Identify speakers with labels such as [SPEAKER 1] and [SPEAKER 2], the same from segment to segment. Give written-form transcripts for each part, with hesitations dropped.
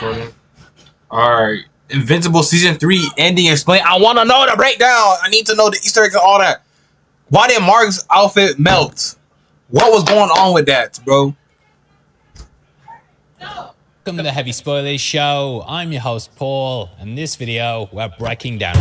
[SPEAKER 1] recording. Alright. Invincible Season 3 ending explain. I want to know the breakdown. I need to know the Easter eggs and all that. Why did Mark's outfit melt? What was going on with that, bro?
[SPEAKER 2] Welcome to the Heavy Spoilers Show. I'm your host, Paul, and in this video, we're breaking down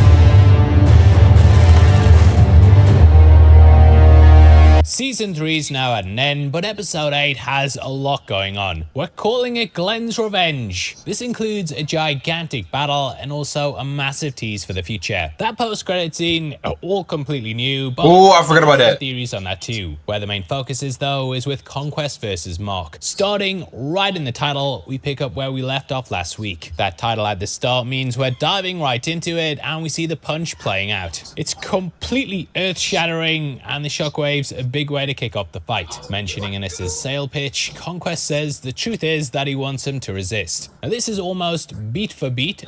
[SPEAKER 2] Season 3 is now at an end, but Episode 8 has a lot going on. We're calling it Glenn's Revenge. This includes a gigantic battle and also a massive tease for the future. That post-credit scene are all completely new, but
[SPEAKER 1] I forgot about that.
[SPEAKER 2] Theories on that too. Where the main focus is though is with Conquest versus Mark. Starting right in the title, we pick up where we left off last week. That title at the start means we're diving right into it and we see the punch playing out. It's completely earth-shattering and the shockwaves a big way to kick off the fight. Mentioning in his sale pitch, Conquest says the truth is that he wants him to resist. Now this is almost beat for beat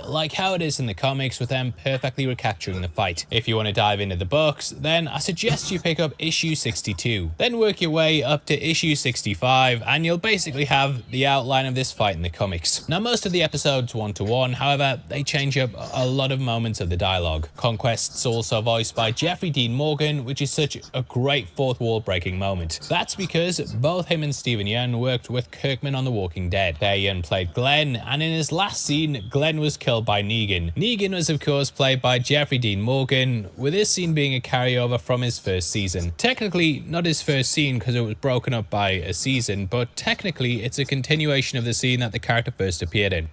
[SPEAKER 2] like how it is in the comics with them perfectly recapturing the fight. If you want to dive into the books, then I suggest you pick up issue 62. Then work your way up to issue 65 and you'll basically have the outline of this fight in the comics. Now most of the episodes one-to-one, however, they change up a lot of moments of the dialogue. Conquest's also voiced by Jeffrey Dean Morgan, which is such a great fourth wall breaking moment. That's because both him and Steven Yeun worked with Kirkman on The Walking Dead. There Yeun played Glenn, and in his last scene, Glenn was killed by Negan. Negan was of course played by Jeffrey Dean Morgan, with this scene being a carryover from his first season. Technically not his first scene because it was broken up by a season, but technically it's a continuation of the scene that the character first appeared in.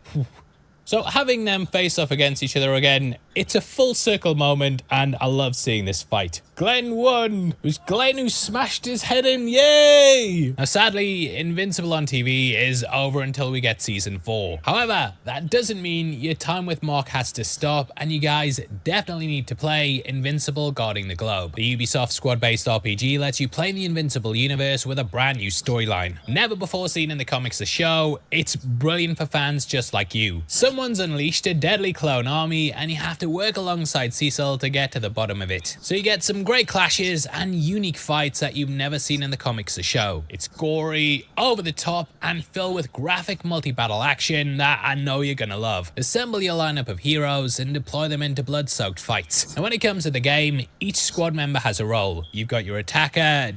[SPEAKER 2] So having them face off against each other again, it's a full circle moment and I love seeing this fight. Glenn won! It was Glenn who smashed his head in, yay! Now sadly, Invincible on TV is over until we get season 4. However, that doesn't mean your time with Mark has to stop and you guys definitely need to play Invincible Guarding the Globe. The Ubisoft squad-based RPG lets you play in the Invincible universe with a brand new storyline. Never before seen in the comics or show, it's brilliant for fans just like you. Someone's unleashed a deadly clone army and you have to work alongside Cecil to get to the bottom of it. So you get some great clashes and unique fights that you've never seen in the comics or show. It's gory, over the top, and filled with graphic multi-battle action that I know you're gonna love. Assemble your lineup of heroes and deploy them into blood-soaked fights. And when it comes to the game, each squad member has a role. You've got your attacker,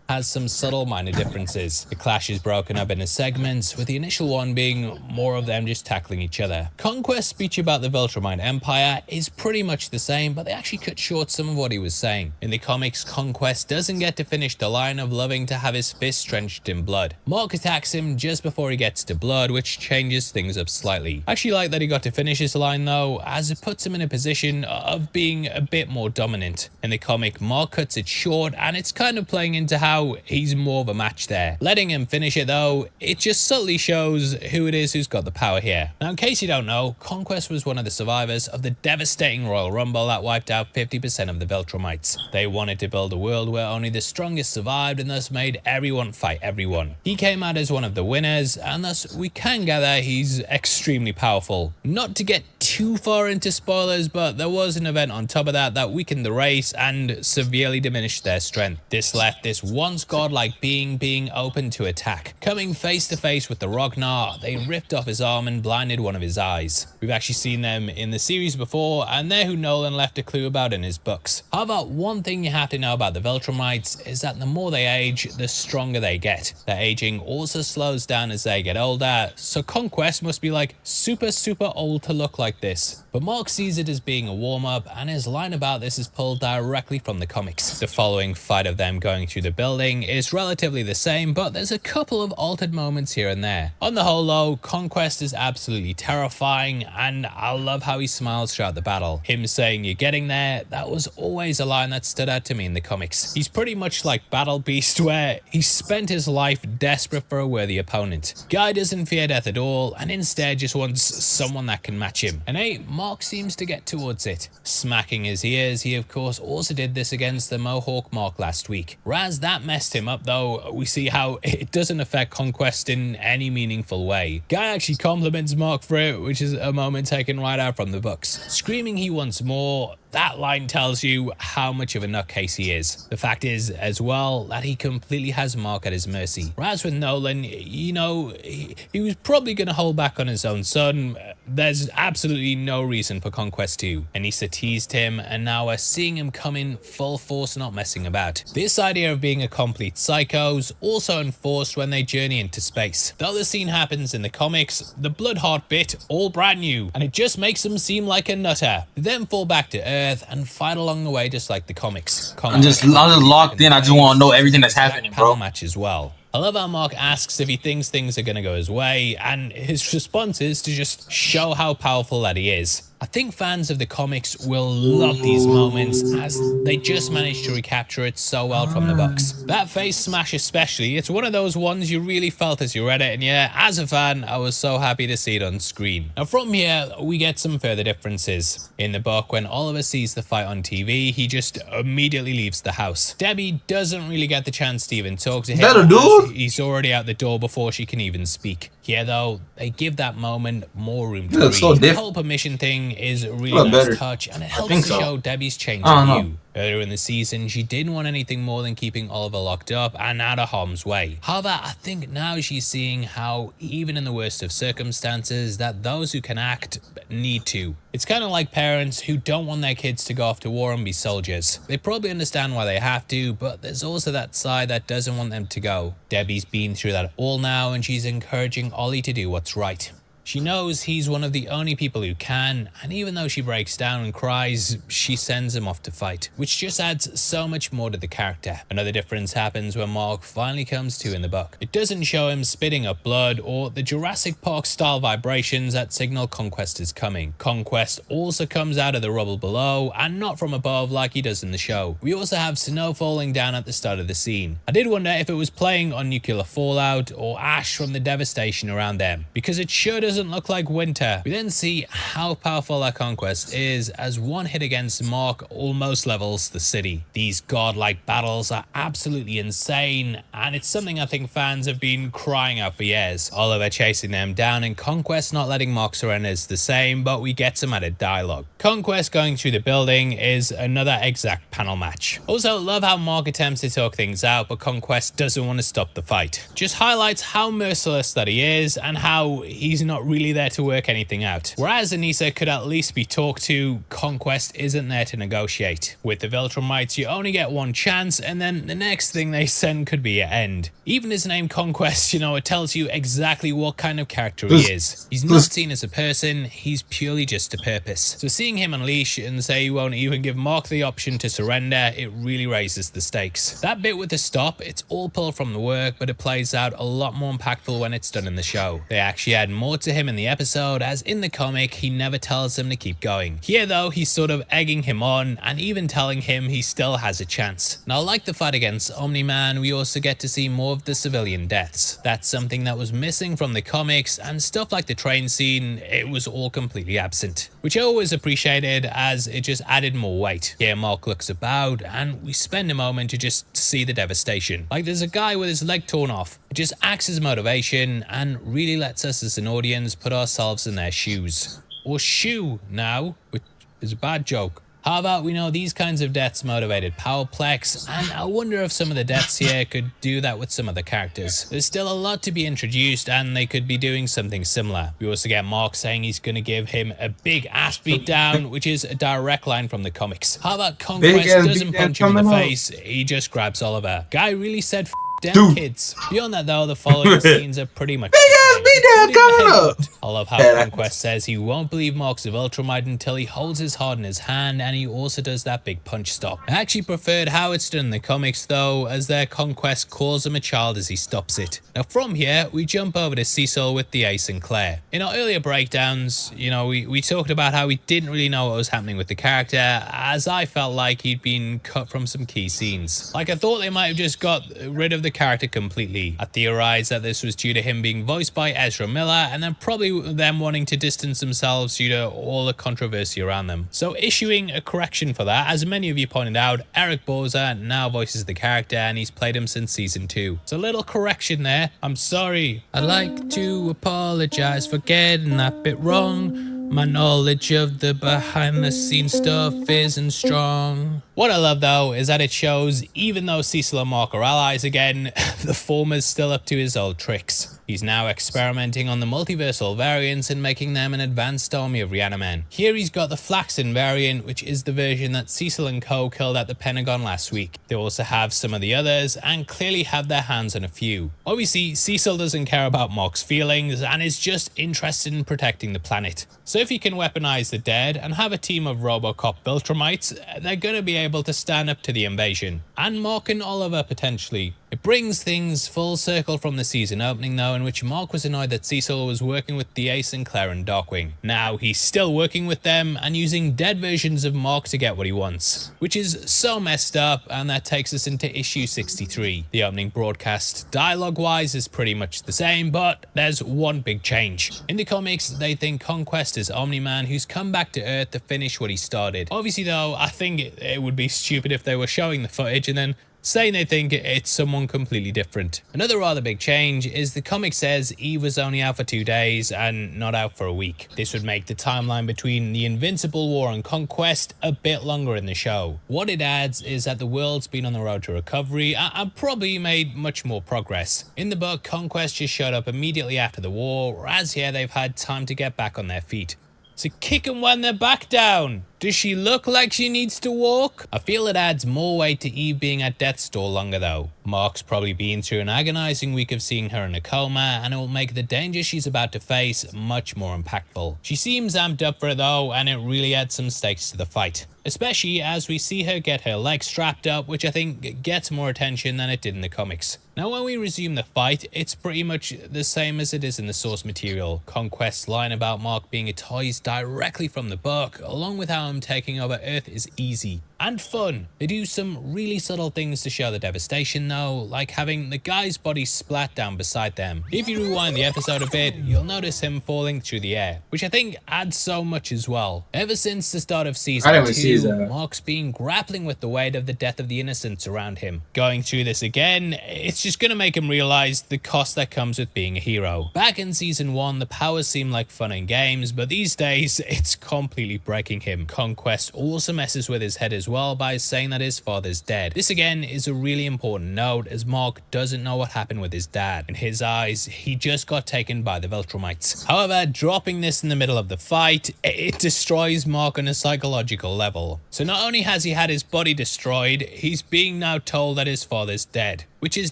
[SPEAKER 2] has some subtle minor differences. The clash is broken up into segments, with the initial one being more of them just tackling each other. Conquest's speech about the Viltrumite Empire is pretty much the same, but they actually cut short some of what he was saying. In the comics, Conquest doesn't get to finish the line of loving to have his fist drenched in blood. Mark attacks him just before he gets to blood, which changes things up slightly. I actually like that he got to finish his line though, as it puts him in a position of being a bit more dominant. In the comic, Mark cuts it short, and it's kind of playing into how he's more of a match there. Letting him finish it though, it just subtly shows who it is who's got the power here. Now in case you don't know, Conquest was one of the survivors of the devastating Royal Rumble that wiped out 50% of the Viltrumites. They wanted to build a world where only the strongest survived and thus made everyone fight everyone. He came out as one of the winners and thus we can gather he's extremely powerful. Not to get too far into spoilers, but there was an event on top of that weakened the race and severely diminished their strength. This left this once godlike being open to attack. Coming face to face with the Ragnar, they ripped off his arm and blinded one of his eyes. We've actually seen them in the series before, and they're who Nolan left a clue about in his books. However, one thing you have to know about the Viltrumites is that the more they age, the stronger they get. Their aging also slows down as they get older, so Conquest must be like super old to look like this. But Mark sees it as being a warm-up, and his line about this is pulled directly from the comics. The following fight of them going through the building is relatively the same, but there's a couple of altered moments here and there. On the whole though, Conquest is absolutely terrifying, and I love how he smiles throughout the battle. Him saying "you're getting there," that was always a line that stood out to me in the comics. He's pretty much like Battle Beast, where he spent his life desperate for a worthy opponent. Guy doesn't fear death at all, and instead just wants someone that can match him. And hey, Mark seems to get towards it. Smacking his ears, he of course also did this against the Mohawk Mark last week. Raz that messed him up though, we see how it doesn't affect Conquest in any meaningful way. Guy actually compliments Mark for it, which is a moment taken right out from the books. Screaming he wants more, that line tells you how much of a nutcase he is. The fact is, as well, that he completely has Mark at his mercy. Whereas with Nolan, you know, he was probably going to hold back on his own son. There's absolutely no reason for Conquest 2. Anissa teased him, and now we're seeing him come in full force, not messing about. This idea of being a complete psycho is also enforced when they journey into space. Though the scene happens in the comics, the Bloodheart bit all brand new, and it just makes him seem like a nutter. They then fall back to Earth and fight along the way just like the comics.
[SPEAKER 1] I'm just locked in. I just want to know everything that's happening, bro.
[SPEAKER 2] Match as well. I love how Mark asks if he thinks things are going to go his way, and his response is to just show how powerful that he is. I think fans of the comics will love these moments as they just managed to recapture it so well from the books. That face smash especially, it's one of those ones you really felt as you read it, and yeah, as a fan, I was so happy to see it on screen. Now from here, we get some further differences. In the book, when Oliver sees the fight on TV, he just immediately leaves the house. Debbie doesn't really get the chance to even talk to him.
[SPEAKER 1] That a dude?
[SPEAKER 2] He's already out the door before she can even speak. Here though, they give that moment more room to breathe.
[SPEAKER 1] So
[SPEAKER 2] the whole permission thing is a really nice touch, and it helps to show Debbie's change of view. Earlier in the season, she didn't want anything more than keeping Oliver locked up and out of harm's way. However, I think now she's seeing how, even in the worst of circumstances, that those who can act need to. It's kind of like parents who don't want their kids to go off to war and be soldiers. They probably understand why they have to, but there's also that side that doesn't want them to go. Debbie's been through that all now, and she's encouraging Ollie to do what's right. She knows he's one of the only people who can, and even though she breaks down and cries, she sends him off to fight, which just adds so much more to the character. Another difference happens when Mark finally comes to in the book. It doesn't show him spitting up blood or the Jurassic Park style vibrations that signal Conquest is coming. Conquest also comes out of the rubble below and not from above like he does in the show. We also have snow falling down at the start of the scene. I did wonder if it was playing on nuclear fallout or ash from the devastation around them, because it sure doesn't look like winter. We then see how powerful that Conquest is as one hit against Mark almost levels the city. These godlike battles are absolutely insane, and it's something I think fans have been crying out for years. Oliver chasing them down and Conquest not letting Mark surrender is the same, but we get some added dialogue. Conquest going through the building is another exact panel match. Also love how Mark attempts to talk things out, but Conquest doesn't want to stop the fight. Just highlights how merciless that he is and how he's not really there to work anything out. Whereas Anissa could at least be talked to, Conquest isn't there to negotiate. With the Viltrumites, you only get one chance, and then the next thing they send could be your end. Even his name Conquest, you know, it tells you exactly what kind of character he is. He's not seen as a person, he's purely just a purpose. So seeing him unleash and say he won't even give Mark the option to surrender, it really raises the stakes. That bit with the stop, it's all pulled from the work, but it plays out a lot more impactful when it's done in the show. They actually add more to him in the episode, as in the comic, he never tells him to keep going. Here though, he's sort of egging him on and even telling him he still has a chance. Now, like the fight against Omni-Man, we also get to see more of the civilian deaths. That's something that was missing from the comics, and stuff like the train scene, it was all completely absent, which I always appreciated as it just added more weight. Here Mark looks about and we spend a moment to just see the devastation. Like there's a guy with his leg torn off. It just acts as motivation and really lets us as an audience put ourselves in their shoes. Or shoe now, which is a bad joke. However, we know these kinds of deaths motivated Powerplex, and I wonder if some of the deaths here could do that with some other characters. There's still a lot to be introduced, and they could be doing something similar. We also get Mark saying he's going to give him a big ass beat down, which is a direct line from the comics. However, Conquest doesn't punch him in the face, he just grabs Oliver. Guy really said damn kids. Beyond that though, the following scenes are pretty much I love how Conquest says he won't believe Mark's a Viltrumite until he holds his heart in his hand, and he also does that big punch stop. I actually preferred how it's done in the comics though, as their Conquest calls him a child as he stops it. Now from here, we jump over to Cecil with the Ace and Claire. In our earlier breakdowns, you know, we talked about how we didn't really know what was happening with the character, as I felt like he'd been cut from some key scenes. Like I thought they might have just got rid of the character completely. I theorized that this was due to him being voiced by Ezra Miller, and then probably them wanting to distance themselves due to all the controversy around them. So issuing a correction for that, as many of you pointed out, Eric Bauza now voices the character and he's played him since season 2. So a little correction there. I'm sorry. I'd like to apologize for getting that bit wrong. My knowledge of the behind the scenes stuff isn't strong. What I love though is that it shows even though Cecil and Mark are allies again, the former's still up to his old tricks. He's now experimenting on the multiversal variants and making them an advanced army of Reanimen. Here he's got the Flaxen variant, which is the version that Cecil and co killed at the Pentagon last week. They also have some of the others and clearly have their hands on a few. Obviously, Cecil doesn't care about Mark's feelings and is just interested in protecting the planet. So if he can weaponize the dead and have a team of Robocop Viltrumites, they're gonna be able to stand up to the invasion. And Mark and Oliver potentially. It brings things full circle from the season opening though, in which Mark was annoyed that Cecil was working with DA Sinclair and Darkwing. Now he's still working with them and using dead versions of Mark to get what he wants, which is so messed up, and that takes us into issue 63. The opening broadcast dialogue wise is pretty much the same, but there's one big change. In the comics they think Conquest is Omni-Man who's come back to Earth to finish what he started. Obviously though, I think it would be stupid if they were showing the footage and then saying they think it's someone completely different. Another rather big change is the comic says Eve was only out for 2 days and not out for a week. This would make the timeline between the Invincible War and Conquest a bit longer in the show. What it adds is that the world's been on the road to recovery and probably made much more progress. In the book, Conquest just showed up immediately after the war, whereas here they've had time to get back on their feet. So kick them when they're back down. Does she look like she needs to walk? I feel it adds more weight to Eve being at death's door longer though. Mark's probably been through an agonizing week of seeing her in a coma, and it will make the danger she's about to face much more impactful. She seems amped up for it though, and it really adds some stakes to the fight. Especially as we see her get her legs strapped up, which I think gets more attention than it did in the comics. Now when we resume the fight, it's pretty much the same as it is in the source material. Conquest's line about Mark being a toy is directly from the book, along with how him taking over Earth is easy and fun. They do some really subtle things to show the devastation though, like having the guy's body splat down beside them. If you rewind the episode a bit, you'll notice him falling through the air, which I think adds so much as well. Ever since the start of season 2, Mark's been grappling with the weight of the death of the innocents around him. Going through this again, it's just gonna make him realize the cost that comes with being a hero. Back in season 1, the powers seemed like fun and games, but these days, it's completely breaking him. Conquest also messes with his head as well by saying that his father's dead. This again is a really important note, as Mark doesn't know what happened with his dad. In his eyes, he just got taken by the Viltrumites. However, dropping this in the middle of the fight, it destroys Mark on a psychological level. So not only has he had his body destroyed, he's being now told that his father's dead, which is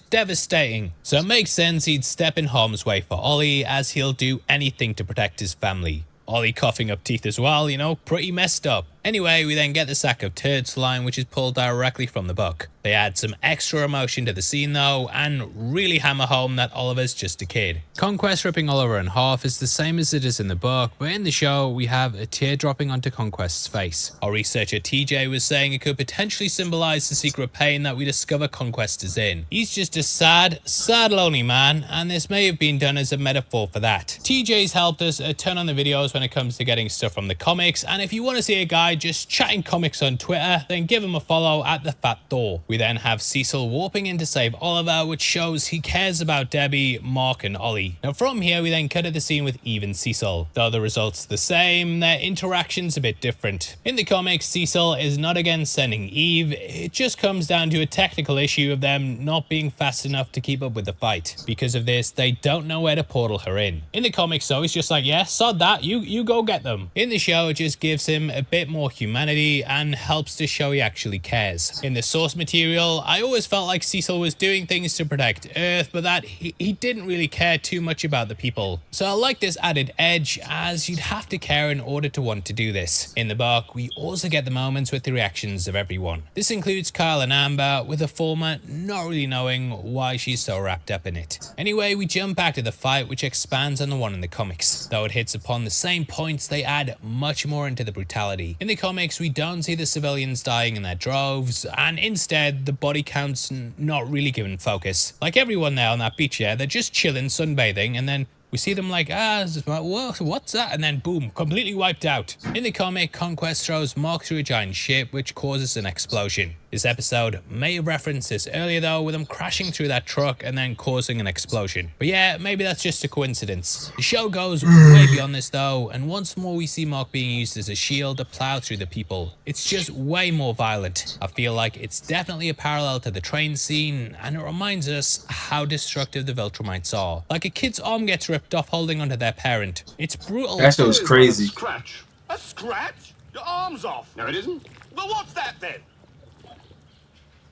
[SPEAKER 2] devastating. So it makes sense he'd step in harm's way for Ollie, as he'll do anything to protect his family. Ollie coughing up teeth as well, you know, pretty messed up. Anyway, we then get the sack of turds line, which is pulled directly from the book. They add some extra emotion to the scene though, and really hammer home that Oliver's just a kid. Conquest ripping Oliver in half is the same as it is in the book, but in the show, we have a tear dropping onto Conquest's face. Our researcher TJ was saying it could potentially symbolize the secret pain that we discover Conquest is in. He's just a sad, lonely man, and this may have been done as a metaphor for that. TJ's helped us a ton on the videos when it comes to getting stuff from the comics, and if you want to see a guy just chatting comics on Twitter, then give him a follow at the Fat Thor. We then have Cecil warping in to save Oliver, which shows he cares about Debbie, Mark and Ollie. Now from here we then cut to the scene with Eve and Cecil. Though the result's the same, their interaction's a bit different. In the comics, Cecil is not again sending Eve, it just comes down to a technical issue of them not being fast enough to keep up with the fight. Because of this, they don't know where to portal her in. In the comics though, he's just like, yeah, sod that, you go get them. In the show, it just gives him a bit more humanity and helps to show he actually cares. In the source material, I always felt like Cecil was doing things to protect Earth, but that he didn't really care too much about the people. So I like this added edge, as you'd have to care in order to want to do this. In the book, we also get the moments with the reactions of everyone. This includes Kyle and Amber, with the former not really knowing why she's so wrapped up in it. Anyway, we jump back to the fight, which expands on the one in the comics. Though it hits upon the same points, they add much more into the brutality. In the comics, we don't see the civilians dying in their droves, and instead the body count's not really given focus. Like everyone there on that beach, yeah, they're just chilling, sunbathing, and then we see them like, what's that? And then boom, completely wiped out. In the comic, Conquest throws Mark through a giant ship, which causes an explosion. This episode may have referenced this earlier though, with him crashing through that truck and then causing an explosion. But yeah, maybe that's just a coincidence. The show goes way beyond this though, and once more we see Mark being used as a shield to plow through the people. It's just way more violent. I feel like it's definitely a parallel to the train scene, and it reminds us how destructive the Viltrumites are. Like a kid's arm gets ripped off holding onto their parent. It's brutal.
[SPEAKER 1] That shit was crazy.
[SPEAKER 3] A scratch? A scratch? Your arm's off. No, it isn't. Well, what's that then?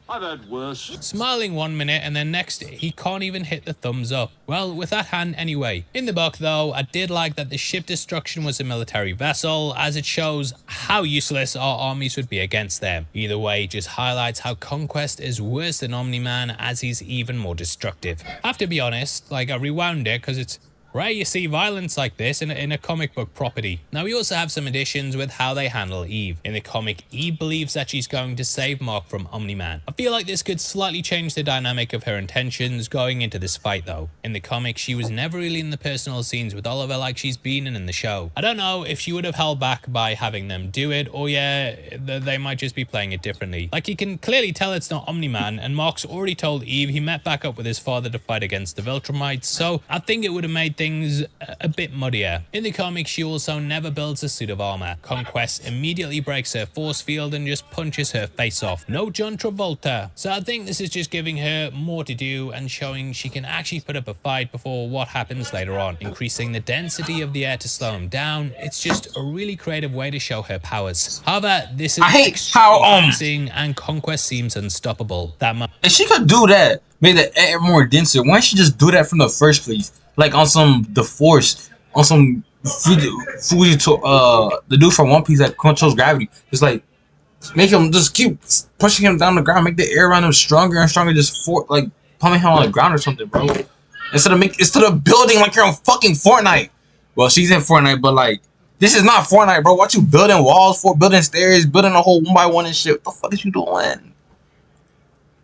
[SPEAKER 3] I've had worse.
[SPEAKER 2] Smiling one minute and then next he can't even hit the thumbs up. Well, with that hand anyway. In the book though, I did like that the ship destruction was a military vessel, as it shows how useless our armies would be against them. Either way, it just highlights how Conquest is worse than Omni-Man, as he's even more destructive. I have to be honest, like I rewound it because it's rare you see violence like this in a comic book property. Now we also have some additions with how they handle Eve. In the comic, Eve believes that she's going to save Mark from Omni-Man. I feel like this could slightly change the dynamic of her intentions going into this fight though. In the comic, she was never really in the personal scenes with Oliver like she's been in the show. I don't know if she would have held back by having them do it, or yeah, they might just be playing it differently. Like you can clearly tell it's not Omni-Man, and Mark's already told Eve he met back up with his father to fight against the Viltrumites, so I think it would have made things a bit muddier. In the comic, she also never builds a suit of armor. Conquest immediately breaks her force field and just punches her face off. No John Travolta. So I think this is just giving her more to do and showing she can actually put up a fight before what happens later on, increasing the density of the air to slow him down. It's just a really creative way to show her powers. However, this is
[SPEAKER 1] I hate how
[SPEAKER 2] and Conquest seems unstoppable.
[SPEAKER 1] If she could do that, make the air more denser, why don't she just do that from the first place? Like on some The Force, on some Fuji, the dude from One Piece that controls gravity. Just like make him just keep pushing him down the ground, make the air around him stronger and stronger, just like pumping him on the ground or something, bro. Instead of building like you're on fucking Fortnite. Well, she's in Fortnite, but like this is not Fortnite, bro. What you building walls for? Building stairs, building a whole 1x1 and shit. What the fuck is you doing?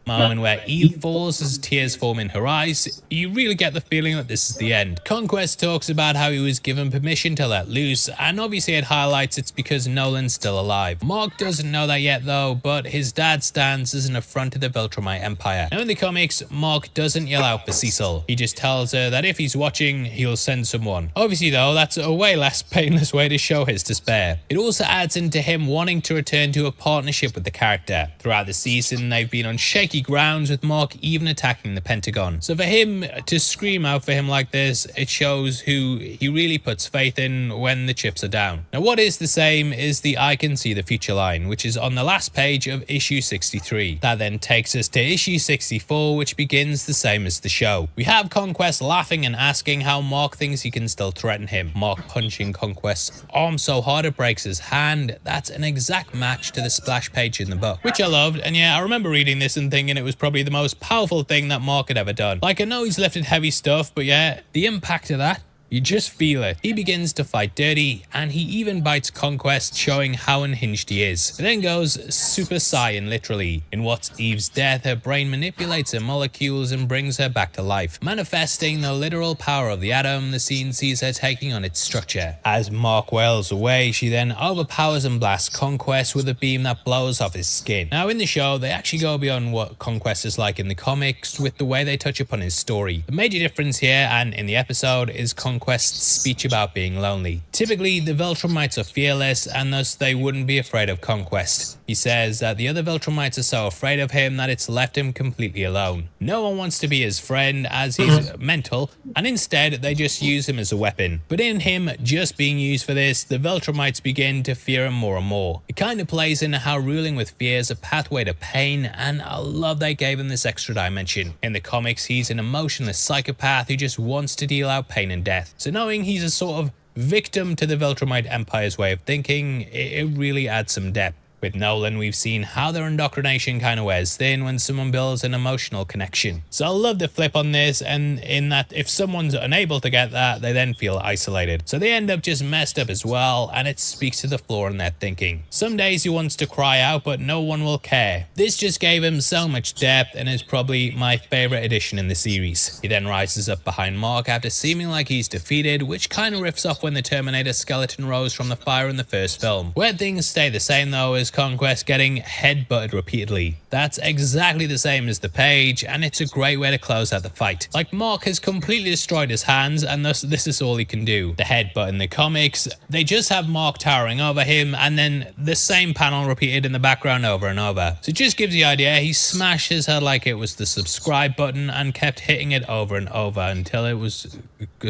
[SPEAKER 2] Moment where Eve falls as tears form in her eyes, you really get the feeling that this is the end. Conquest talks about how he was given permission to let loose, and obviously it highlights it's because Nolan's still alive. Mark doesn't know that yet though, but his dad stands as an affront to the Viltrumite Empire. Now in the comics, Mark doesn't yell out for Cecil. He just tells her that if he's watching, he'll send someone. Obviously though, that's a way less painless way to show his despair. It also adds into him wanting to return to a partnership with the character. Throughout the season, they've been on shaky grounds, with Mark even attacking the Pentagon. So for him to scream out for him like this, it shows who he really puts faith in when the chips are down. Now what is the same is the I Can See the Future line, which is on the last page of issue 63. That then takes us to issue 64, which begins the same as the show. We have Conquest laughing and asking how Mark thinks he can still threaten him. Mark punching Conquest's arm so hard it breaks his hand. That's an exact match to the splash page in the book, which I loved. And yeah, I remember reading this and thinking it was probably the most powerful thing that Mark had ever done. Like I know he's lifted heavy stuff, but yeah, the impact of that, you just feel it. He begins to fight dirty, and he even bites Conquest, showing how unhinged he is. It then goes Super Saiyan literally. In what's Eve's death, her brain manipulates her molecules and brings her back to life. Manifesting the literal power of the atom, the scene sees her taking on its structure. As Mark wails away, she then overpowers and blasts Conquest with a beam that blows off his skin. Now in the show, they actually go beyond what Conquest is like in the comics with the way they touch upon his story. The major difference here and in the episode is Conquest's speech about being lonely. Typically, the Viltrumites are fearless, and thus they wouldn't be afraid of Conquest. He says that the other Viltrumites are so afraid of him that it's left him completely alone. No one wants to be his friend as he's mental, and instead they just use him as a weapon. But in him just being used for this, the Viltrumites begin to fear him more and more. It kind of plays into how ruling with fear is a pathway to pain, and I love they gave him this extra dimension. In the comics, he's an emotionless psychopath who just wants to deal out pain and death. So knowing he's a sort of victim to the Viltrumite Empire's way of thinking, it really adds some depth. With Nolan, we've seen how their indoctrination kind of wears thin when someone builds an emotional connection. So I love the flip on this, and in that if someone's unable to get that, they then feel isolated. So they end up just messed up as well, and it speaks to the flaw in their thinking. Some days he wants to cry out, but no one will care. This just gave him so much depth and is probably my favorite addition in the series. He then rises up behind Mark after seeming like he's defeated, which kind of riffs off when the Terminator skeleton rose from the fire in the first film. Where things stay the same though is as Conquest getting headbutted repeatedly. That's exactly the same as the page, and it's a great way to close out the fight. Like, Mark has completely destroyed his hands, and thus this is all he can do. The headbutt in the comics, they just have Mark towering over him, and then the same panel repeated in the background over and over. So it just gives the idea he smashed his head like it was the subscribe button and kept hitting it over and over until it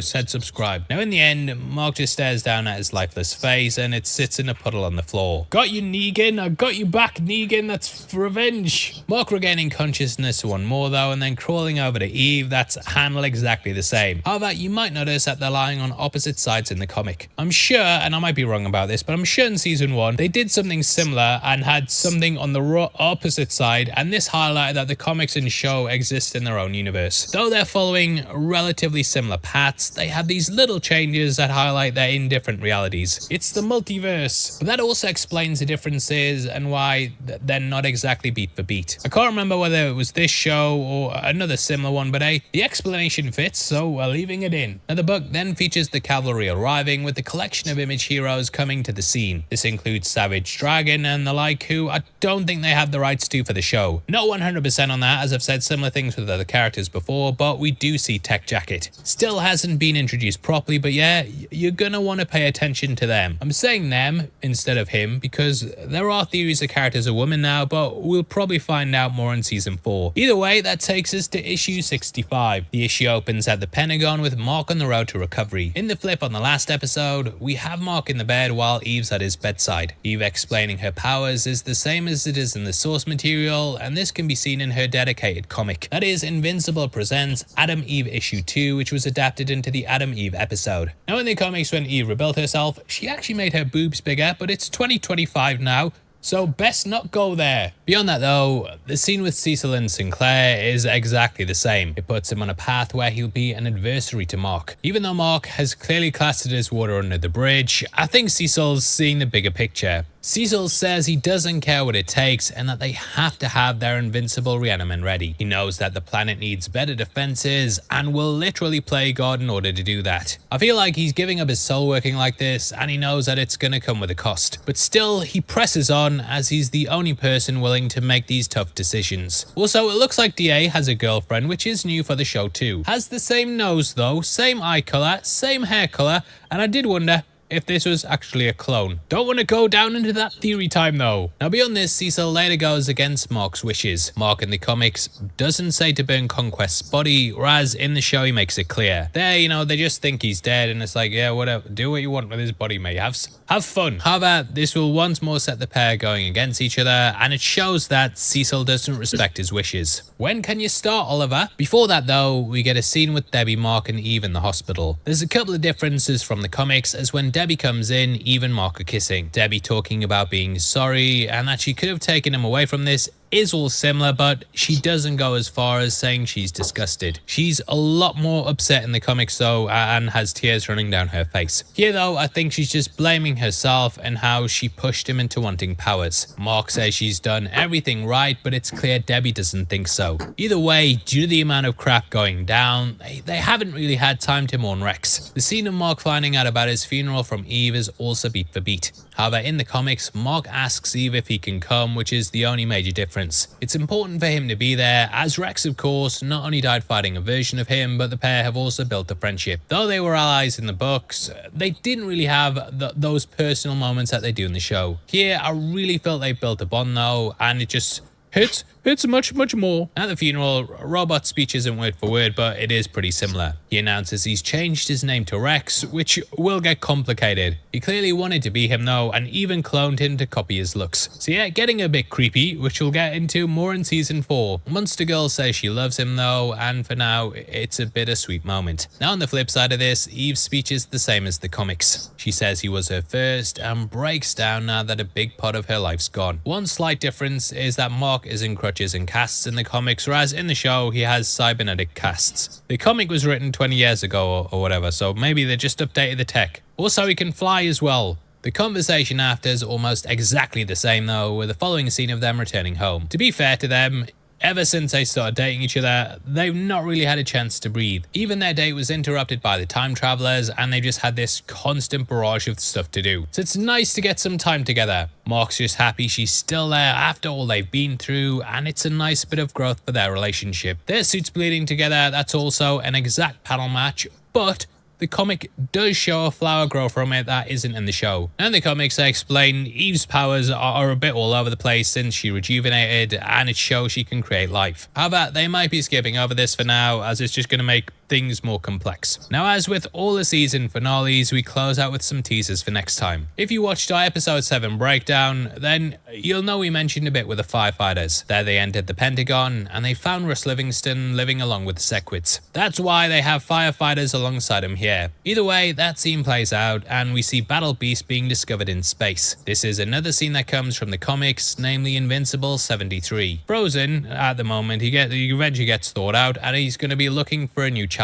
[SPEAKER 2] said subscribe. Now in the end, Mark just stares down at his lifeless face and it sits in a puddle on the floor. Got you, Negan. I got you back, Negan. That's for revenge. Mark regaining consciousness one more though, and then crawling over to Eve. That's handled exactly the same. However, you might notice that they're lying on opposite sides in the comic. I'm sure, and I might be wrong about this, but I'm sure in season 1 they did something similar and had something on the opposite side, and this highlighted that the comics and show exist in their own universe. Though they're following relatively similar paths, they have these little changes that highlight they're in different realities. It's the multiverse. But that also explains the differences and why they're not exactly beat for beat. I can't remember whether it was this show or another similar one, but hey, the explanation fits, so we're leaving it in. Now the book then features the cavalry arriving with the collection of Image heroes coming to the scene. This includes Savage Dragon and the like, who I don't think they have the rights to for the show. Not 100% on that, as I've said similar things with other characters before, but we do see Tech Jacket. Still hasn't been introduced properly, but yeah, you're gonna want to pay attention to them. I'm saying them instead of him because there are theories the character's a woman now, but we'll probably find out more in season 4. Either way, that takes us to issue 65. The issue opens at the Pentagon with Mark on the road to recovery. In the flip on the last episode, we have Mark in the bed while Eve's at his bedside. Eve explaining her powers is the same as it is in the source material, and this can be seen in her dedicated comic. That is Invincible presents Adam Eve issue 2, which was adapted into the Adam Eve episode. Now in the comics, when Eve rebuilt herself, she actually made her boobs bigger, but it's 2025 now, so best not go there. Beyond that though, the scene with Cecil and Sinclair is exactly the same. It puts him on a path where he'll be an adversary to Mark. Even though Mark has clearly classed it as water under the bridge, I think Cecil's seeing the bigger picture. Cecil says he doesn't care what it takes and that they have to have their invincible reaniman ready. He knows that the planet needs better defenses and will literally play God in order to do that. I feel like he's giving up his soul working like this, and he knows that it's gonna come with a cost. But still, he presses on as he's the only person willing to make these tough decisions. Also, it looks like DA has a girlfriend, which is new for the show too. Has the same nose though, same eye colour, same hair colour, and I did wonder if this was actually a clone. Don't want to go down into that theory time though. Now beyond this, Cecil later goes against Mark's wishes. Mark in the comics doesn't say to burn Conquest's body, whereas in the show he makes it clear. There, you know, they just think he's dead and it's like, yeah, whatever, do what you want with his body, mate. Have fun. However, this will once more set the pair going against each other, and it shows that Cecil doesn't respect his wishes. When can you start, Oliver? Before that though, we get a scene with Debbie, Mark and Eve in the hospital. There's a couple of differences from the comics, as when Debbie comes in, Eve and Mark are kissing. Debbie talking about being sorry and that she could have taken him away from this is all similar, but she doesn't go as far as saying she's disgusted. She's a lot more upset in the comics though, and has tears running down her face. Here though, I think she's just blaming herself and how she pushed him into wanting powers. Mark says she's done everything right, but it's clear Debbie doesn't think so. Either way, due to the amount of crap going down, they haven't really had time to mourn Rex. The scene of Mark finding out about his funeral from Eve is also beat for beat. However, in the comics, Mark asks Eve if he can come, which is the only major difference. It's important for him to be there, as Rex, of course, not only died fighting a version of him, but the pair have also built a friendship. Though they were allies in the books, they didn't really have those personal moments that they do in the show. Here, I really felt they built a bond though, and it just hits much more. At the funeral, Robot's speech isn't word for word, but it is pretty similar. He announces he's changed his name to Rex, which will get complicated. He clearly wanted to be him though, and even cloned him to copy his looks. So yeah, getting a bit creepy, which we'll get into more in season 4. Monster Girl says she loves him though, and for now, it's a bittersweet moment. Now on the flip side of this, Eve's speech is the same as the comics. She says he was her first, and breaks down now that a big part of her life's gone. One slight difference is that Mark is in crutches and casts in the comics, whereas in the show he has cybernetic casts. The comic was written 20 years ago or whatever, so maybe they just updated the tech. Also, he can fly as well. The conversation after is almost exactly the same though, with the following scene of them returning home. To be fair to them, Ever since they started dating each other, they've not really had a chance to breathe. Even their date was interrupted by the time travelers, and they just had this constant barrage of stuff to do. So it's nice to get some time together. Mark's just happy she's still there after all they've been through, and it's a nice bit of growth for their relationship. Their suits bleeding together, that's also an exact panel match, but the comic does show a flower grow from it that isn't in the show. And in the comics, they explain Eve's powers are a bit all over the place since she rejuvenated, and it shows she can create life. However, they might be skipping over this for now, as it's just going to make things more complex. Now, as with all the season finales, we close out with some teasers for next time. If you watched our episode 7 breakdown, then you'll know we mentioned a bit with the firefighters. There they entered the Pentagon, and they found Russ Livingston living along with the Sequids. That's why they have firefighters alongside him here. Either way, that scene plays out, and we see Battle Beast being discovered in space. This is another scene that comes from the comics, namely Invincible 73. Frozen, at the moment, he eventually gets thawed out, and he's going to be looking for a new challenge.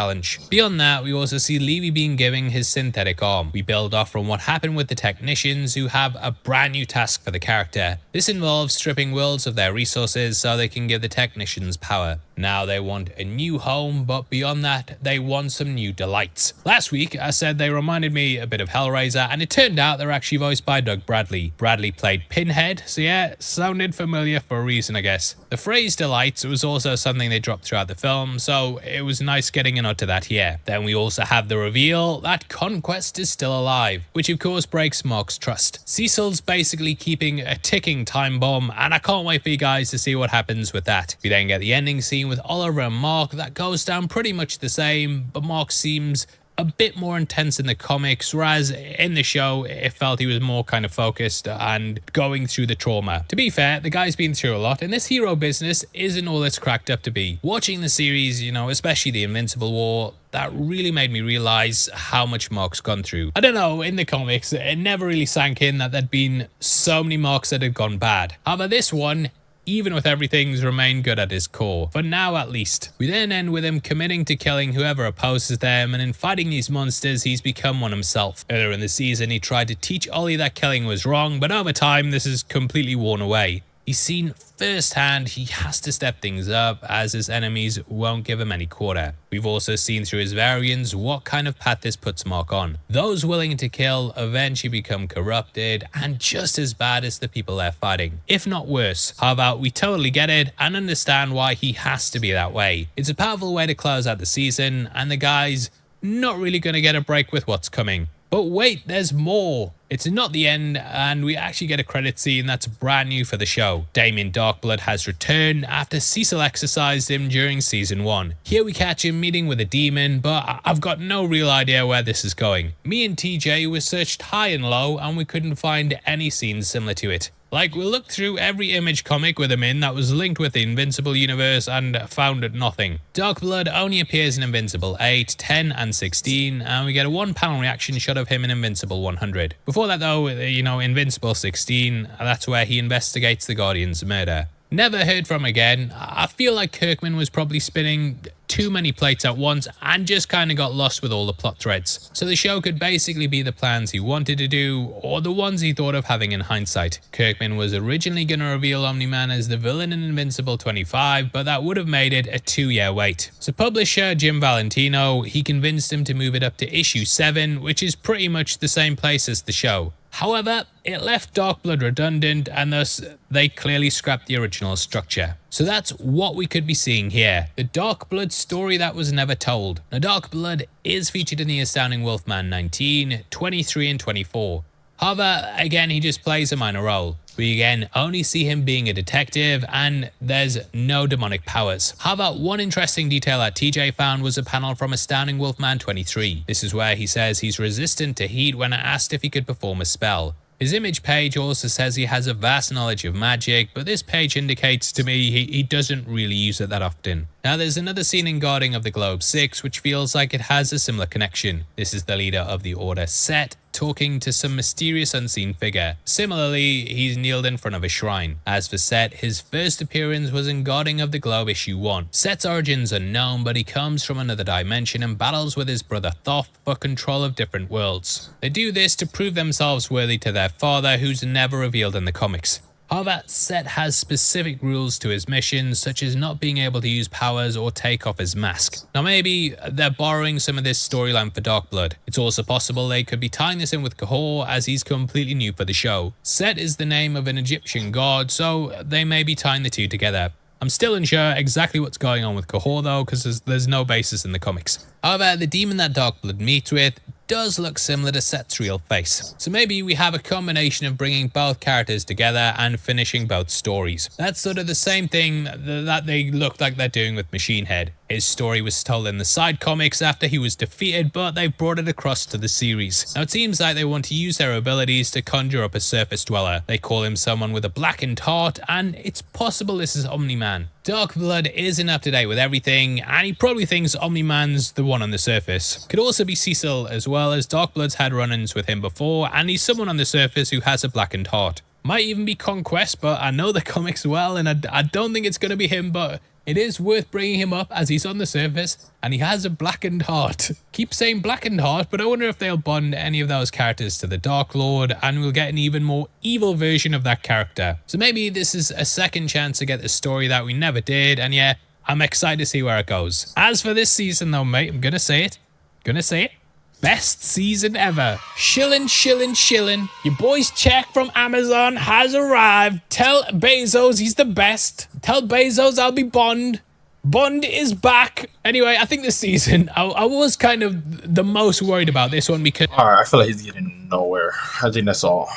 [SPEAKER 2] Beyond that, we also see Levy being given his synthetic arm. We build off from what happened with the technicians, who have a brand new task for the character. This involves stripping worlds of their resources so they can give the technicians power. Now they want a new home, but beyond that, they want some new delights. Last week, I said they reminded me a bit of Hellraiser, and it turned out they're actually voiced by Doug Bradley. Bradley played Pinhead, so yeah, sounded familiar for a reason, I guess. The phrase delights was also something they dropped throughout the film, so it was nice getting a nod to that here. Then we also have the reveal that Conquest is still alive, which of course breaks Mark's trust. Cecil's basically keeping a ticking time bomb, and I can't wait for you guys to see what happens with that. We then get the ending scene with Oliver and Mark that goes down pretty much the same, but Mark seems a bit more intense in the comics, whereas in the show it felt he was more kind of focused and going through the trauma. To be fair, the guy's been through a lot, and this hero business isn't all it's cracked up to be. Watching the series, especially the Invincible War, that really made me realize how much Mark's gone through. I don't know, in the comics it never really sank in that there'd been so many Marks that had gone bad. However, this one, even with everything's remained good at his core, for now at least. We then end with him committing to killing whoever opposes them, and in fighting these monsters, he's become one himself. Earlier in the season, he tried to teach Ollie that killing was wrong, but over time, this is completely worn away. He's seen firsthand he has to step things up, as his enemies won't give him any quarter. We've also seen through his variants what kind of path this puts Mark on. Those willing to kill eventually become corrupted and just as bad as the people they're fighting, if not worse. However, we totally get it and understand why he has to be that way. It's a powerful way to close out the season, and the guy's not really going to get a break with what's coming. But wait, there's more. It's not the end, and we actually get a credit scene that's brand new for the show. Damien Darkblood has returned after Cecil exorcised him during season 1. Here we catch him meeting with a demon, but I've got no real idea where this is going. Me and TJ were searched high and low, and we couldn't find any scenes similar to it. Like, we looked through every Image comic with him in that was linked with the Invincible universe and found nothing. Darkblood only appears in Invincible 8, 10, and 16, and we get a one-panel reaction shot of him in Invincible 100. Before that though, Invincible 16, that's where he investigates the Guardian's murder. Never heard from again. I feel like Kirkman was probably spinning too many plates at once and just kind of got lost with all the plot threads. So the show could basically be the plans he wanted to do or the ones he thought of having in hindsight. Kirkman was originally going to reveal Omni-Man as the villain in Invincible 25, but that would have made it a 2-year wait. So publisher Jim Valentino, he convinced him to move it up to issue 7, which is pretty much the same place as the show. However, it left Darkblood redundant, and thus they clearly scrapped the original structure. So that's what we could be seeing here. The Darkblood story that was never told. Now, Darkblood is featured in the Astounding Wolfman 19, 23, and 24. However, again, he just plays a minor role. We again only see him being a detective, and there's no demonic powers. However, one interesting detail that TJ found was a panel from Astounding Wolfman 23. This is where he says he's resistant to heat when asked if he could perform a spell. His Image page also says he has a vast knowledge of magic, but this page indicates to me he doesn't really use it that often. Now, there's another scene in Guarding of the Globe 6 which feels like it has a similar connection. This is the leader of the Order, Set, talking to some mysterious unseen figure. Similarly, he's kneeled in front of a shrine. As for Set, his first appearance was in Guarding of the Globe issue 1. Set's origins are known, but he comes from another dimension and battles with his brother Thoth for control of different worlds. They do this to prove themselves worthy to their father, who's never revealed in the comics. However, Set has specific rules to his missions, such as not being able to use powers or take off his mask. Now maybe they're borrowing some of this storyline for Dark Blood. It's also possible they could be tying this in with Kahor, as he's completely new for the show. Set is the name of an Egyptian god, so they may be tying the two together. I'm still unsure exactly what's going on with Kahor though, because there's no basis in the comics. However, the demon that Dark Blood meets with does look similar to Set's real face. So maybe we have a combination of bringing both characters together and finishing both stories. That's sort of the same thing that they look like they're doing with Machine Head. His story was told in the side comics after he was defeated, but they've brought it across to the series. Now it seems like they want to use their abilities to conjure up a surface dweller. They call him someone with a blackened heart, and it's possible this is Omni-Man. Dark Blood isn't up to date with everything, and he probably thinks Omni-Man's the one on the surface. Could also be Cecil, as well, as Dark Blood's had run-ins with him before, and he's someone on the surface who has a blackened heart. Might even be Conquest, but I know the comics well, and I don't think it's going to be him, but it is worth bringing him up as he's on the surface and he has a blackened heart. Keep saying blackened heart, but I wonder if they'll bond any of those characters to the Dark Lord and we'll get an even more evil version of that character. So maybe this is a second chance to get the story that we never did, and yeah, I'm excited to see where it goes. As for this season though, mate, I'm gonna say it. Best season ever. Shillin', shillin', shillin'. Your boy's check from Amazon has arrived. Tell Bezos he's the best. Tell Bezos I'll be Bond. Bond is back. Anyway, I think this season, I was kind of the most worried about this one because...
[SPEAKER 1] Alright, I feel like he's getting nowhere. I think that's all.